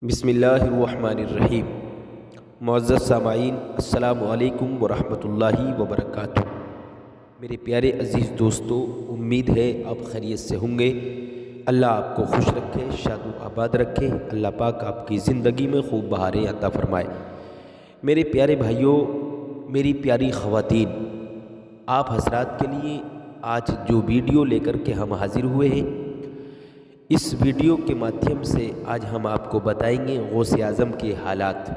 بسم اللہ الرحمن الرحیم۔ معزز سامعین، السلام علیکم ورحمۃ اللہ وبرکاتہ۔ میرے پیارے عزیز دوستو، امید ہے آپ خیریت سے ہوں گے۔ اللہ آپ کو خوش رکھے، شاد و آباد رکھے۔ اللہ پاک آپ کی زندگی میں خوب بہاریں عطا فرمائے۔ میرے پیارے بھائیوں، میری پیاری خواتین، آپ حضرات کے لیے آج جو ویڈیو لے کر کے ہم حاضر ہوئے ہیں، اس ویڈیو کے مادھیم سے آج ہم آپ کو بتائیں گے غوث اعظم کے حالات،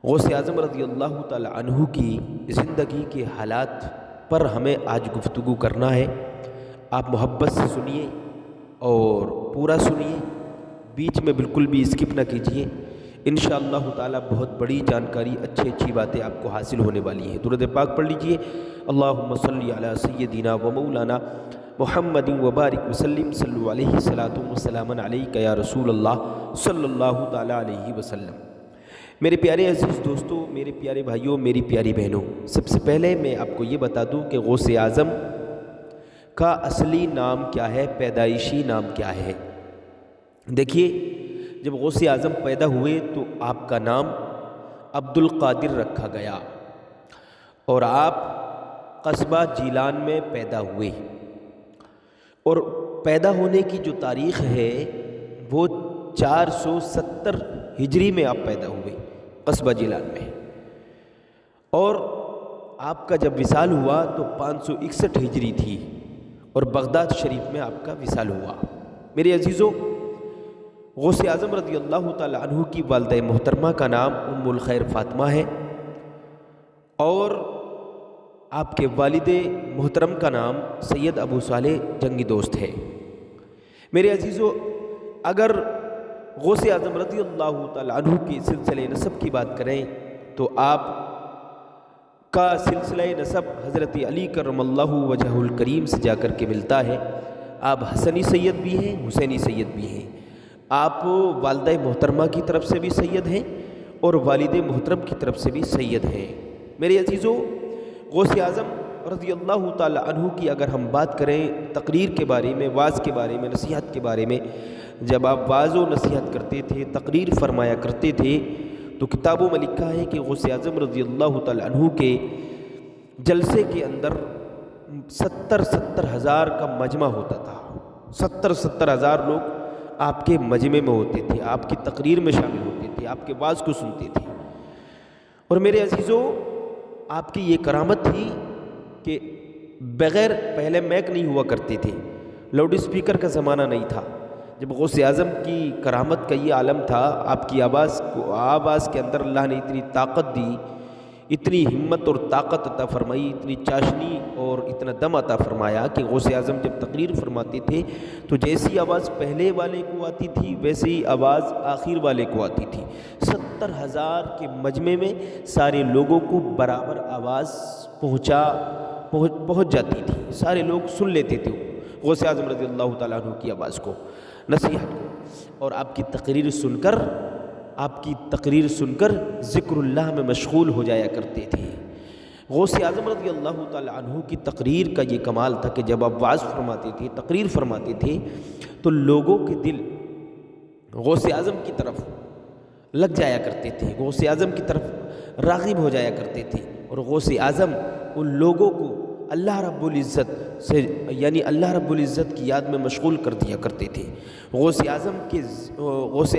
غوث اعظم رضی اللہ تعالی عنہ کی زندگی کے حالات پر ہمیں آج گفتگو کرنا ہے۔ آپ محبت سے سنیے اور پورا سنیے، بیچ میں بالکل بھی اسکپ نہ کیجیے۔ انشاءاللہ تعالی بہت بڑی جانکاری، اچھی باتیں آپ کو حاصل ہونے والی ہیں۔ درود پاک پڑھ لیجیے۔ اللہم صلی علی سیدنا و مولانا محمد وبارک وسلم، صلو علیہ الصلاۃ والسلام علیک یا رسول اللہ صلی اللہ تعالی علیہ وسلم۔ میرے پیارے عزیز دوستو، میرے پیارے بھائیوں، میری پیاری بہنوں، سب سے پہلے میں آپ کو یہ بتا دوں کہ غوث اعظم کا اصلی نام کیا ہے، پیدائشی نام کیا ہے۔ دیکھیے، جب غوث اعظم پیدا ہوئے تو آپ کا نام عبد القادر رکھا گیا اور آپ قصبہ جیلان میں پیدا ہوئے، اور پیدا ہونے کی جو تاریخ ہے وہ 470 ہجری میں آپ پیدا ہوئے قصبہ جیلان میں، اور آپ کا جب وصال ہوا تو 561 ہجری تھی، اور بغداد شریف میں آپ کا وصال ہوا۔ میرے عزیزوں، غوث اعظم رضی اللہ تعالی عنہ کی والدہ محترمہ کا نام ام الخیر فاطمہ ہے، اور آپ کے والد محترم کا نام سید ابو صالح جنگی دوست ہے۔ میرے عزیزوں، اگر غوث اعظم رضی اللہ تعالی عنہ کی سلسلہ نسب کی بات کریں تو آپ کا سلسلہ نسب حضرت علی کرم اللہ وجہہ الکریم سے جا کر کے ملتا ہے۔ آپ حسنی سید بھی ہیں، حسینی سید بھی ہیں۔ آپ والدہ محترمہ کی طرف سے بھی سید ہیں اور والد محترم کی طرف سے بھی سید ہیں۔ میرے عزیزوں، غوث اعظم رضی اللہ تعالی عنہ کی اگر ہم بات کریں تقریر کے بارے میں، واعظ کے بارے میں، نصیحت کے بارے میں، جب آپ واعظ و نصیحت کرتے تھے، تقریر فرمایا کرتے تھے، تو کتابوں میں لکھا ہے کہ غوث اعظم رضی اللہ تعالی عنہ کے جلسے کے اندر 70 ہزار کا مجمع ہوتا تھا۔ 70 ہزار لوگ آپ کے مجمع میں ہوتے تھے، آپ کی تقریر میں شامل ہوتے تھے، آپ کے واعظ کو سنتے تھے۔ اور میرے عزیزوں، آپ کی یہ کرامت تھی کہ بغیر، پہلے میک نہیں ہوا کرتے تھے، لاؤڈ اسپیکر کا زمانہ نہیں تھا۔ جب غوث اعظم کی کرامت کا یہ عالم تھا، آپ کی آواز کے اندر اللہ نے اتنی طاقت دی، اتنی ہمت اور طاقت عطا فرمائی، اتنی چاشنی اور اتنا دم عطا فرمایا کہ غوث اعظم جب تقریر فرماتے تھے تو جیسی آواز پہلے والے کو آتی تھی ویسے ہی آواز آخر والے کو آتی تھی۔ 70 ہزار کے مجمع میں سارے لوگوں کو برابر آواز پہنچ جاتی تھی، سارے لوگ سن لیتے تھے غوث اعظم رضی اللہ تعالیٰ عنہ کی آواز کو، نصیحت کو، اور آپ کی تقریر سن کر ذکر اللہ میں مشغول ہو جایا کرتے تھے۔ غوث اعظم رضی اللہ تعالی عنہ کی تقریر کا یہ کمال تھا کہ جب آپ واعظ فرماتے تھے، تقریر فرماتے تھے، تو لوگوں کے دل غوث اعظم کی طرف لگ جایا کرتے تھے، غوث اعظم کی طرف راغب ہو جایا کرتے تھے، اور غوث اعظم ان لوگوں کو اللہ رب العزت سے، یعنی اللہ رب العزت کی یاد میں مشغول کر دیا کرتے تھے۔ غوث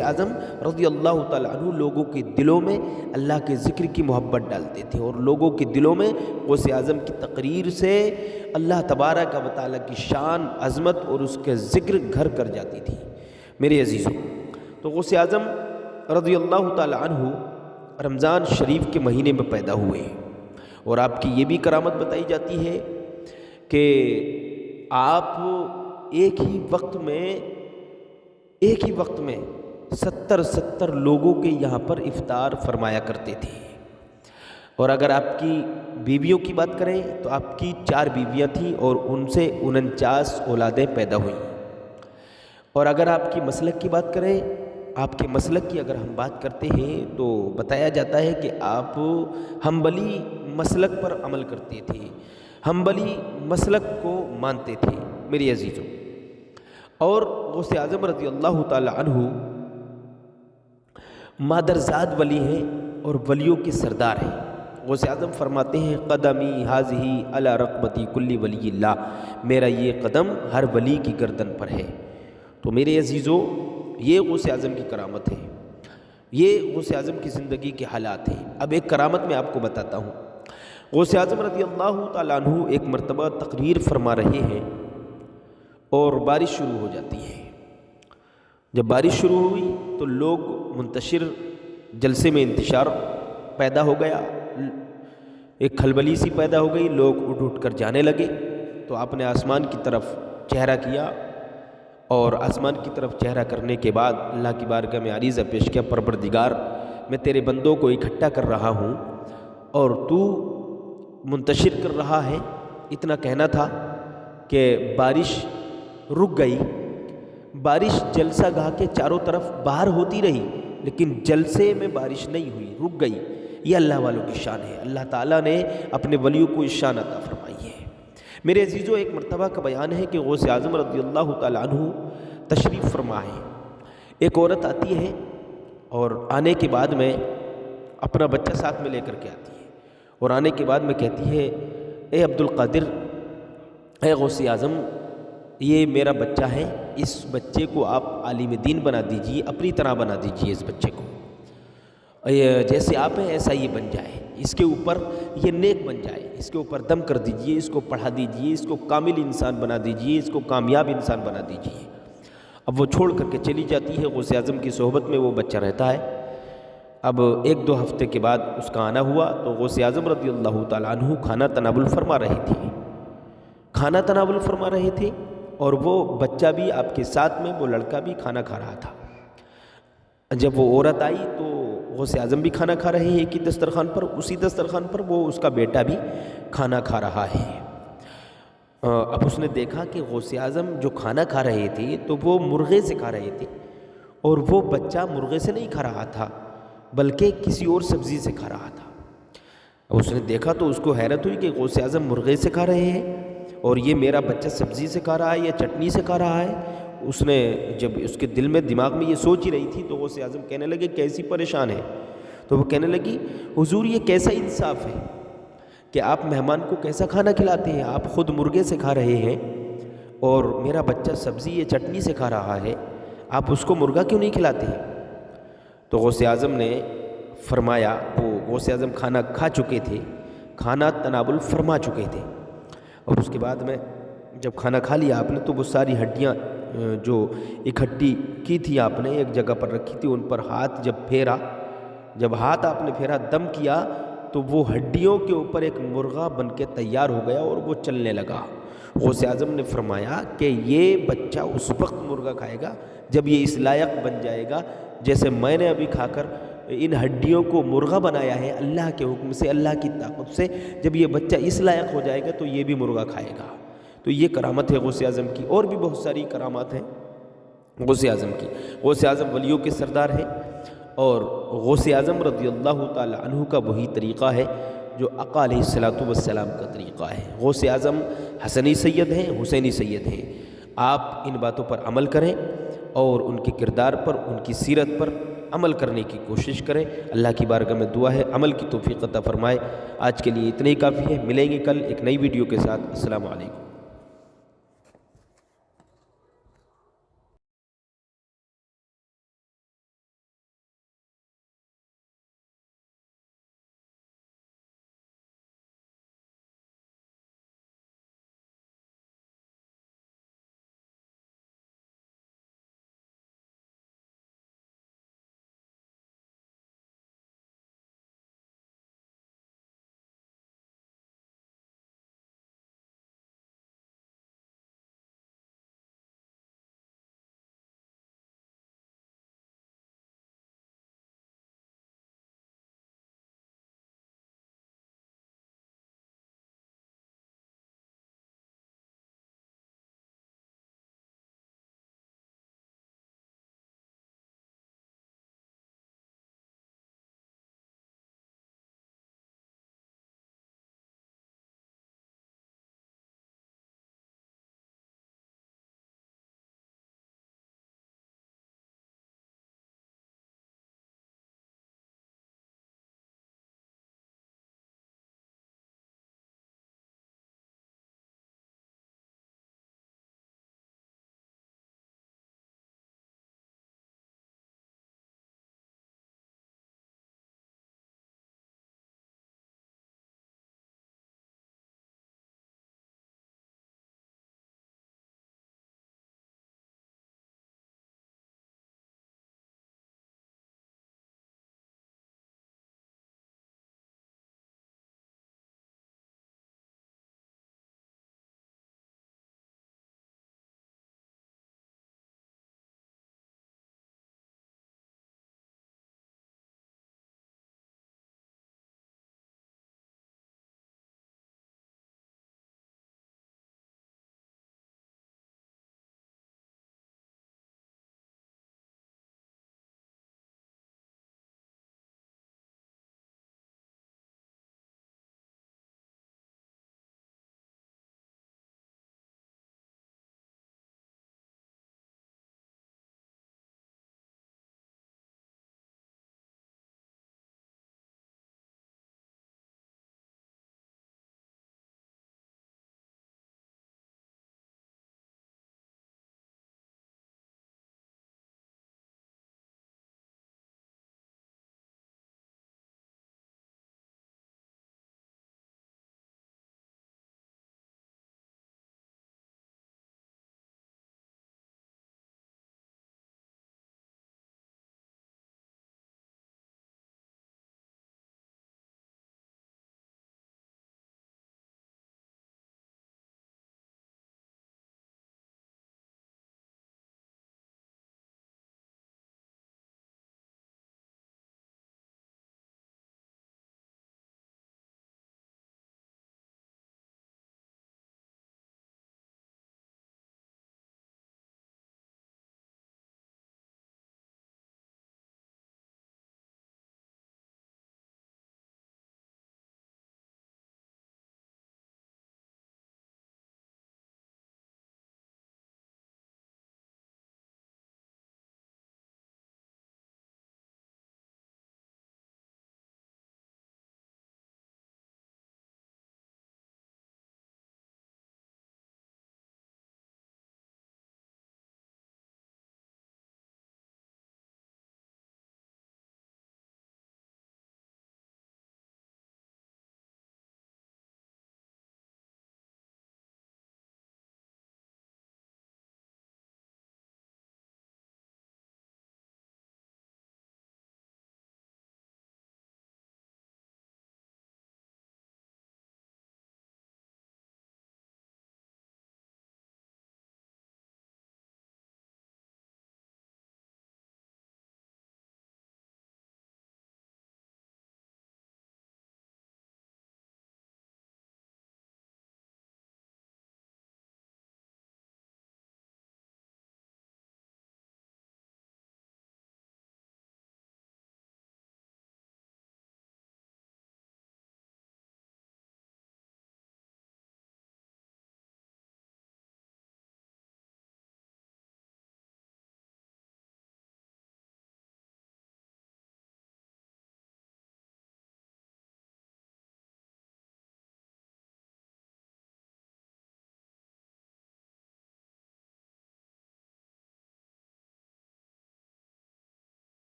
اعظم رضی اللہ تعالی عنہ لوگوں کے دلوں میں اللہ کے ذکر کی محبت ڈالتے تھے، اور لوگوں کے دلوں میں غوث اعظم کی تقریر سے اللہ تبارک و تعالی کی شان، عظمت اور اس کے ذکر گھر کر جاتی تھی۔ میرے عزیزوں، تو غوث اعظم رضی اللہ تعالی عنہ رمضان شریف کے مہینے میں پیدا ہوئے، اور آپ کی یہ بھی کرامت بتائی جاتی ہے کہ آپ ایک ہی وقت میں 70 لوگوں کے یہاں پر افطار فرمایا کرتے تھے۔ اور اگر آپ کی بیویوں کی بات کریں تو آپ کی 4 بیویاں تھیں اور ان سے 49 اولادیں پیدا ہوئیں۔ اور اگر آپ کی مسلک کی بات کریں، آپ کے مسلک کی اگر ہم بات کرتے ہیں تو بتایا جاتا ہے کہ آپ حنبلی مسلک پر عمل کرتے تھے، حنبلی مسلک کو مانتے تھے۔ میری عزیزوں، اور غوث اعظم رضی اللہ تعالی عنہ مادرزاد ولی ہیں اور ولیوں کے سردار ہیں۔ غوث اعظم فرماتے ہیں قدمی حاضی علی رقبتی کلی ولی اللہ، میرا یہ قدم ہر ولی کی گردن پر ہے۔ تو میرے عزیزو، یہ غوث اعظم کی کرامت ہے، یہ غوث اعظم کی زندگی کے حالات ہیں۔ اب ایک کرامت میں آپ کو بتاتا ہوں۔ غوث اعظم رضی اللہ تعالیٰ عنہ ایک مرتبہ تقریر فرما رہے ہیں اور بارش شروع ہو جاتی ہے۔ جب بارش شروع ہوئی تو لوگ منتشر، جلسے میں انتشار پیدا ہو گیا، ایک کھلبلی سی پیدا ہو گئی، لوگ اٹھ اٹھ کر جانے لگے۔ تو آپ نے آسمان کی طرف چہرہ کیا اور آسمان کی طرف چہرہ کرنے کے بعد اللہ کی بارگاہ میں عریضہ پیش کیا، پروردگار، میں تیرے بندوں کو اکٹھا کر رہا ہوں اور تو منتشر کر رہا ہے۔ اتنا کہنا تھا کہ بارش رک گئی۔ بارش جلسہ گاہ کے چاروں طرف باہر ہوتی رہی، لیکن جلسے میں بارش نہیں ہوئی، رک گئی۔ یہ اللہ والوں کی شان ہے، اللہ تعالیٰ نے اپنے ولیوں کو اس شان عطا فرمائی ہے۔ میرے عزیزو، ایک مرتبہ کا بیان ہے کہ غوث اعظم رضی اللہ تعالیٰ عنہ تشریف فرما ہے۔ ایک عورت آتی ہے اور آنے کے بعد میں اپنا بچہ ساتھ میں لے کر کے آتی ہے، اور آنے کے بعد میں کہتی ہے، اے عبد القادر، اے غوث اعظم، یہ میرا بچہ ہے، اس بچے کو آپ عالم دین بنا دیجئے، اپنی طرح بنا دیجئے اس بچے کو، جیسے آپ ہیں ایسا یہ بن جائے، اس کے اوپر یہ نیک بن جائے، اس کے اوپر دم کر دیجئے، اس کو پڑھا دیجئے، اس کو کامل انسان بنا دیجئے، اس کو کامیاب انسان بنا دیجئے۔ اب وہ چھوڑ کر کے چلی جاتی ہے، غوث اعظم کی صحبت میں وہ بچہ رہتا ہے۔ اب ایک دو ہفتے کے بعد اس کا آنا ہوا تو غوث اعظم رضی اللہ تعالیٰ عنہ کھانا تناول فرما رہے تھے، اور وہ بچہ بھی آپ کے ساتھ میں، وہ لڑکا بھی کھانا کھا رہا تھا۔ جب وہ عورت آئی تو غوث اعظم بھی کھانا کھا رہے ہیں ایک ہی دسترخوان پر، اسی دسترخوان پر وہ اس کا بیٹا بھی کھانا کھا رہا ہے۔ اب اس نے دیکھا کہ غوث اعظم جو کھانا کھا رہے تھے تو وہ مرغے سے کھا رہے تھے، اور وہ بچہ مرغے سے نہیں کھا رہا تھا بلکہ کسی اور سبزی سے کھا رہا تھا۔ اب اس نے دیکھا تو اس کو حیرت ہوئی کہ غوث اعظم مرغے سے کھا رہے ہیں اور یہ میرا بچہ سبزی سے کھا رہا ہے یا چٹنی سے کھا رہا ہے۔ اس نے جب اس کے دل میں، دماغ میں یہ سوچ ہی رہی تھی تو غوث اعظم کہنے لگے کیسی پریشان ہے؟ تو وہ کہنے لگی، حضور یہ کیسا انصاف ہے کہ آپ مہمان کو کیسا کھانا کھلاتے ہیں؟ آپ خود مرغے سے کھا رہے ہیں اور میرا بچہ سبزی یا چٹنی سے کھا رہا ہے، آپ اس کو مرغا کیوں نہیں کھلاتے ہیں؟ تو غوث اعظم نے فرمایا، وہ غوث اعظم کھانا کھا چکے تھے، کھانا تناول فرما چکے تھے، اور اس کے بعد میں جب کھانا کھا لیا آپ نے تو وہ ساری ہڈیاں جو اکٹھی کی تھی آپ نے ایک جگہ پر رکھی تھی، ان پر ہاتھ جب پھیرا، جب ہاتھ آپ نے پھیرا، دم کیا تو وہ ہڈیوں کے اوپر ایک مرغا بن کے تیار ہو گیا اور وہ چلنے لگا۔ غوث اعظم نے فرمایا کہ یہ بچہ اس وقت مرغا کھائے گا جب یہ اس لائق بن جائے گا جیسے میں نے ابھی کھا کر ان ہڈیوں کو مرغا بنایا ہے اللہ کے حکم سے، اللہ کی طاقت سے۔ جب یہ بچہ اس لائق ہو جائے گا تو یہ بھی مرغا کھائے گا۔ تو یہ کرامت ہے غوث اعظم کی، اور بھی بہت ساری کرامات ہیں غوث اعظم کی۔ غوث اعظم ولیوں کے سردار ہیں، اور غوث اعظم رضی اللہ تعالی عنہ کا وہی طریقہ ہے جو آقا علیہ الصلوۃ والسلام کا طریقہ ہے۔ غوث اعظم حسنی سید ہیں، حسینی سید ہیں۔ آپ ان باتوں پر عمل کریں اور ان کے کردار پر، ان کی سیرت پر عمل کرنے کی کوشش کریں۔ اللہ کی بارگاہ میں دعا ہے عمل کی توفیق عطا فرمائے۔ آج کے لیے اتنا ہی کافی ہے، ملیں گے کل ایک نئی ویڈیو کے ساتھ۔ السلام علیکم۔